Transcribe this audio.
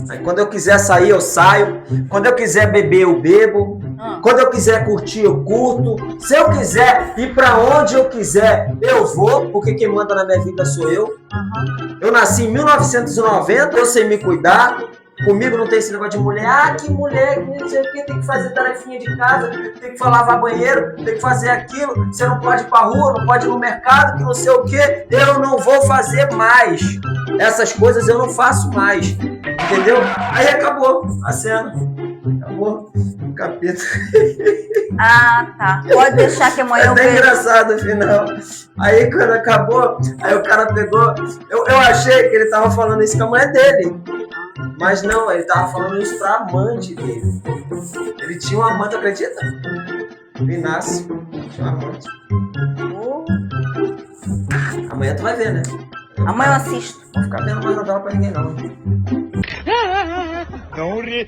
Aí quando eu quiser sair, eu saio. Quando eu quiser beber, eu bebo. Quando eu quiser curtir, eu curto. Se eu quiser ir pra onde eu quiser, eu vou, porque quem manda na minha vida sou eu. Eu nasci em 1990, eu sei me cuidar. Comigo não tem esse negócio de mulher. Ah, que mulher, que não sei o que, tem que fazer tarefinha de casa, tem que lavar banheiro, tem que fazer aquilo. Você não pode ir pra rua, não pode ir no mercado, que não sei o que. Eu não vou fazer mais. Essas coisas eu não faço mais. Entendeu? Aí acabou a cena. Acabou o capítulo. Ah, tá. Pode deixar que amanhã eu até vejo. engraçado o final. Aí quando acabou, aí o cara pegou. Eu achei que ele tava falando isso com a mulher dele. Mas não, ele tava falando isso pra amante dele. Ele tinha uma amante, acredita? O Inácio tinha uma amante. Amanhã tu vai ver, né? Amanhã eu assisto. Não vou ficar vendo mais novela pra ninguém, não. Não ri.